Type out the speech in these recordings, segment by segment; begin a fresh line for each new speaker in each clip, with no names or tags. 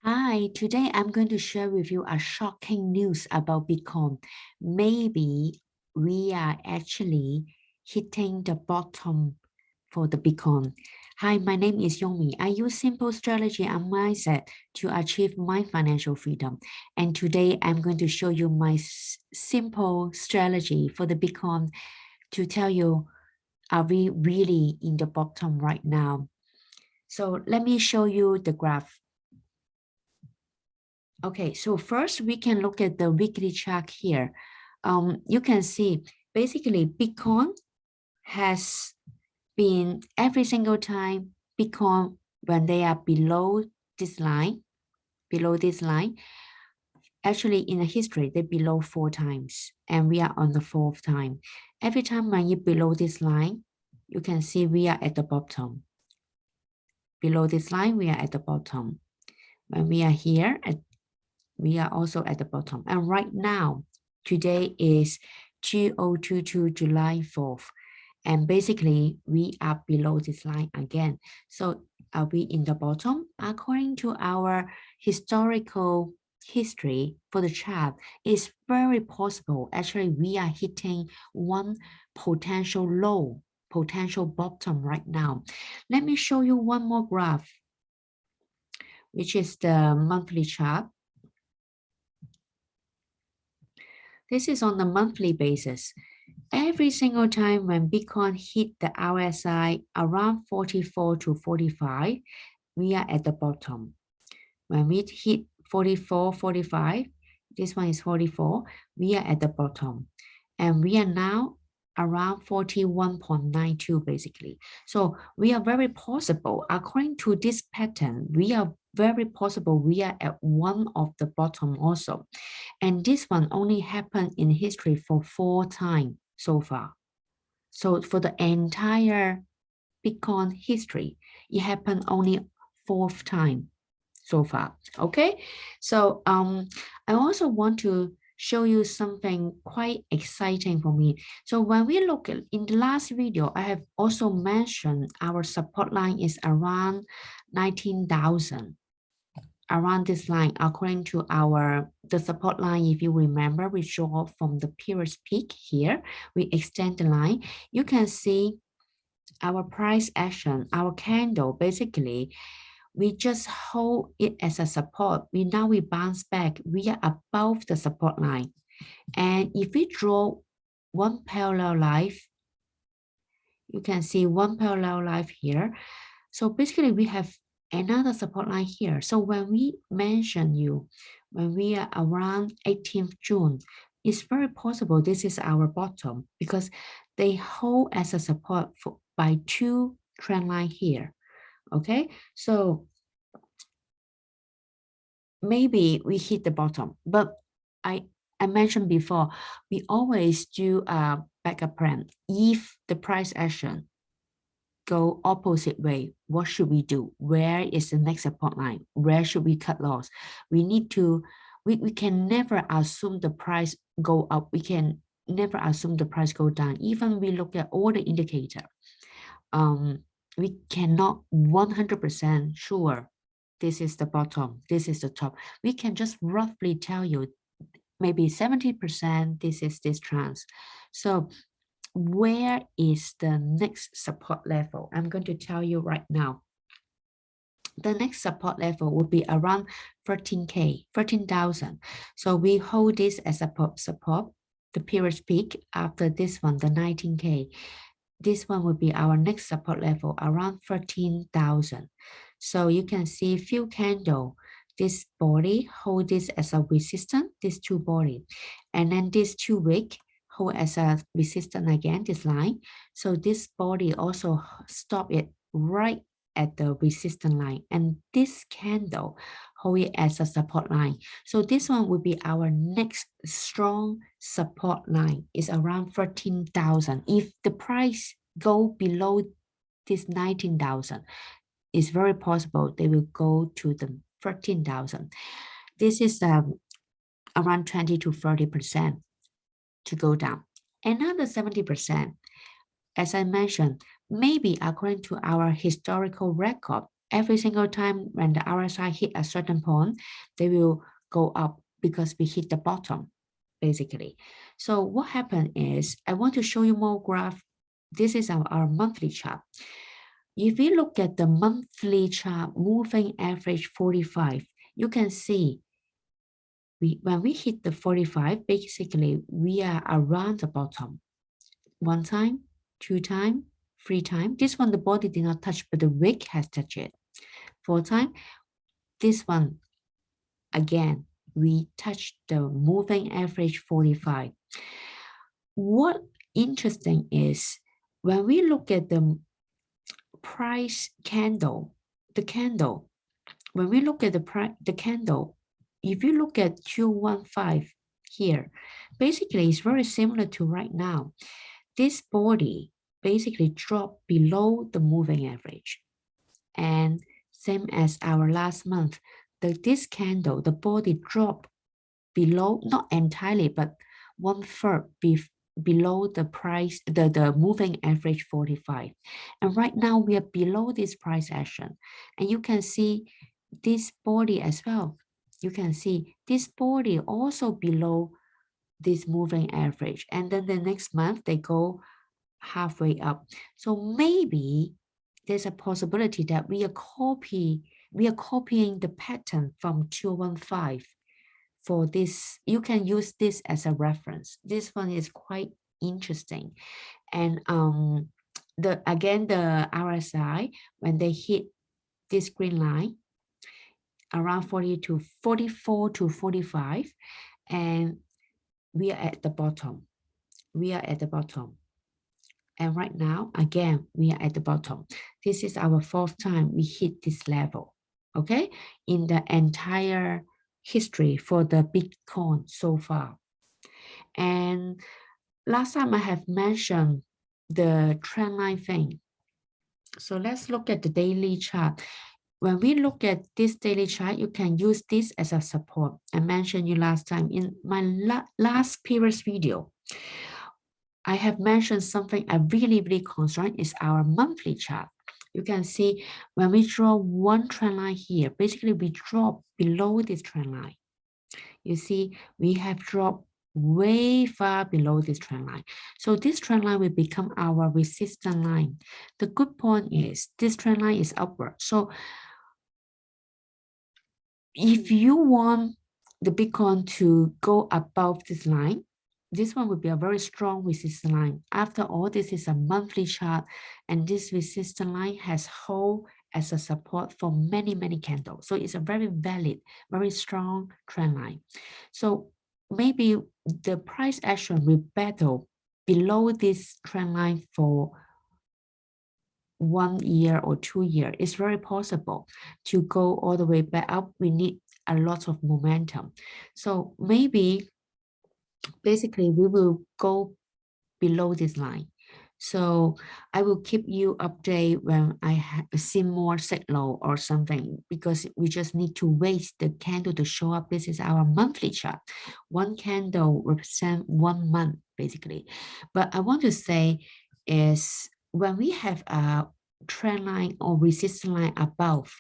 Hi, today I'm going to share with you a shocking news about Bitcoin. Maybe we are actually hitting the bottom for the Bitcoin. Hi, my name is Yomi. I use simple strategy and mindset to achieve my financial freedom. And today I'm going to show you my simple strategy for the Bitcoin to tell you, are we really in the bottom right now? So let me show you the graph. Okay, so first we can look at the weekly chart here. You can see basically Bitcoin has been every single time Bitcoin when they are below this line, actually in the history, they're below 4 times and we are on the 4th time. Every time when you're below this line, you can see we are at the bottom. Below this line, we are at the bottom. When we are here we are also at the bottom. And right now, today is 2022 July 4th. And basically, we are below this line again. So are we in the bottom? According to our historical history for the chart, it's very possible. Actually, we are hitting one potential low, potential bottom right now. Let me show you one more graph, which is the monthly chart. This is on a monthly basis. Every single time when Bitcoin hit the RSI around 44 to 45, we are at the bottom. When we hit 44, 45, this one is 44, we are at the bottom. And we are now around 41.92 basically. So we are very possible, according to this pattern, we are very possible we are at one of the bottom also. And this one only happened in history for 4 times so far. So for the entire Bitcoin history, it happened only 4th time so far. Okay, so I also want to show you something quite exciting for me. So when we look at in the last video, I have also mentioned our support line is around 19,000. Around this line, according to the support line, if you remember, we draw from the previous peak here, we extend the line. You can see our price action, our candle, basically, we just hold it as a support. We bounce back. We are above the support line. And if we draw one parallel line, you can see one parallel line here. So basically we have another support line here. So when we mention when we are around 18th June, it's very possible this is our bottom because they hold as a support by 2 trend line here. Okay, so maybe we hit the bottom, but I mentioned before, we always do a backup plan. If the price action go opposite way, what should we do? Where is the next support line? Where should we cut loss? We need to, we can never assume the price go up. We can never assume the price go down. Even we look at all the indicator, we cannot 100% sure this is the bottom, this is the top. We can just roughly tell you maybe 70% this is this trend. So where is the next support level? I'm going to tell you right now. The next support level will be around 13K, 13,000. So we hold this as a support, the previous peak after this one, the 19K. This one will be our next support level around 13,000. So you can see few candle, this body hold this as a resistance, this two body, and then this 2 wick hold as a resistance again, this line. So this body also stop it right at the resistance line, and this candle hold it as a support line. So this one will be our next strong support line, is around 13,000. If the price go below this 19,000, it's very possible they will go to the 13,000. This is around 20 to 30% to go down. Another 70%, as I mentioned, maybe according to our historical record, every single time when the RSI hit a certain point, they will go up because we hit the bottom, basically. So what happened is, I want to show you more graph. This is our monthly chart. If we look at the monthly chart, moving average 45, you can see when we hit the 45, basically we are around the bottom. One time, two time, three time. This one the body did not touch, but the wick has touched it. Four time, this one again, we touched the moving average 45. What interesting is when we look at the price candle, when we look at the candle, if you look at 215 here, basically it's very similar to right now. This body basically dropped below the moving average. And same as our last month, this candle, the body dropped below, not entirely, but 1/3 below the price, the moving average 45. And right now we are below this price action. And you can see this body as well. You can see this body also below this moving average. And then the next month they go halfway up. So maybe there's a possibility that we are copying the pattern from 215 for this. You can use this as a reference. This one is quite interesting. And the RSI, when they hit this green line around 44 to 45, and we are at the bottom. And right now, again, we are at the bottom. This is our fourth time we hit this level, okay? In the entire history for the Bitcoin so far. And last time I have mentioned the trend line thing. So let's look at the daily chart. When we look at this daily chart, you can use this as a support. I mentioned you last time in my last previous video. I have mentioned something I really concerned is our monthly chart. You can see when we draw one trend line here, basically we drop below this trend line. You see, we have dropped way far below this trend line. So this trend line will become our resistance line. The good point is this trend line is upward. So if you want the Bitcoin to go above this line, this one would be a very strong resistance line. After all, this is a monthly chart, and this resistance line has hold as a support for many candles. So it's a very valid, very strong trend line. So maybe the price action will battle below this trend line for 1 year or 2 years. It's very possible to go all the way back up. We need a lot of momentum. So maybe basically we will go below this line. So I will keep you updated when I see more signal or something, because we just need to wait the candle to show up. This is our monthly chart. One candle represents 1 month basically. But I want to say is when we have a trend line or resistance line above,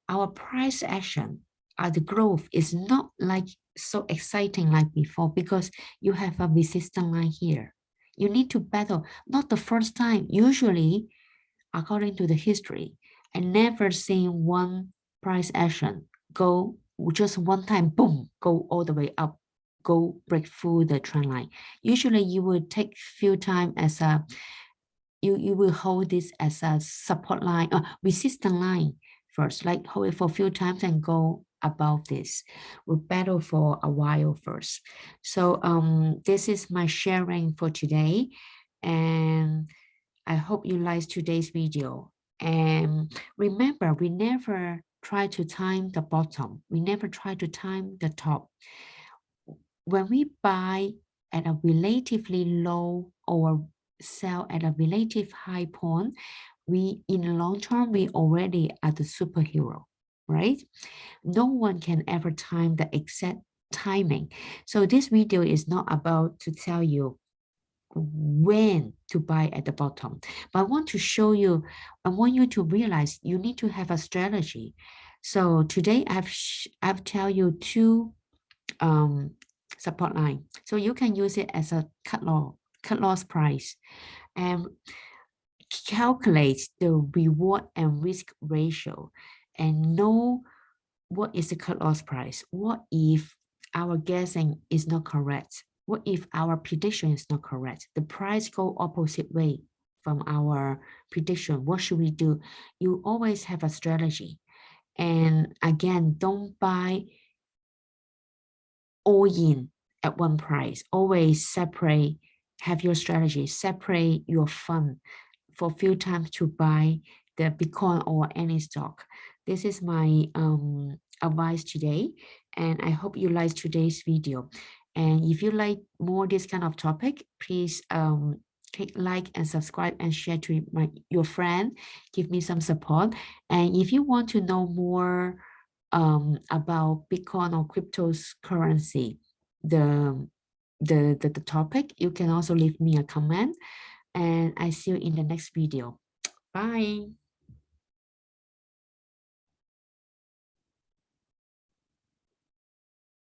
our price action, the growth is not like so exciting like before, because you have a resistance line here. You need to battle, not the first time. Usually, according to the history, I never seen one price action go just one time, boom, go all the way up, go break through the trend line. Usually you will take few time as a, you will hold this as a support line, resistance line first, like hold it for a few times and go above this. We'll battle for a while first. So this is my sharing for today, and I hope you liked today's video. And remember, we never try to time the bottom. We never try to time the top. When we buy at a relatively low or sell at a relative high point, we in the long term, we already are the superhero, right? No one can ever time the exact timing. So this video is not about to tell you when to buy at the bottom. But I want to show you, I want you to realize you need to have a strategy. So today I've tell you two support line. So you can use it as a cut loss price and calculate the reward and risk ratio and know what is the cut loss price. What if our guessing is not correct? What if our prediction is not correct? The price go opposite way from our prediction. What should we do? You always have a strategy. And again, don't buy all in at one price. Always separate, have your strategy, separate your fund for a few times to buy the Bitcoin or any stock. This is my advice today, and I hope you like today's video. And if you like more this kind of topic, please click like and subscribe and share to your friend. Give me some support. And if you want to know more about Bitcoin or cryptocurrency, the topic, you can also leave me a comment, and I see you in the next video. Bye.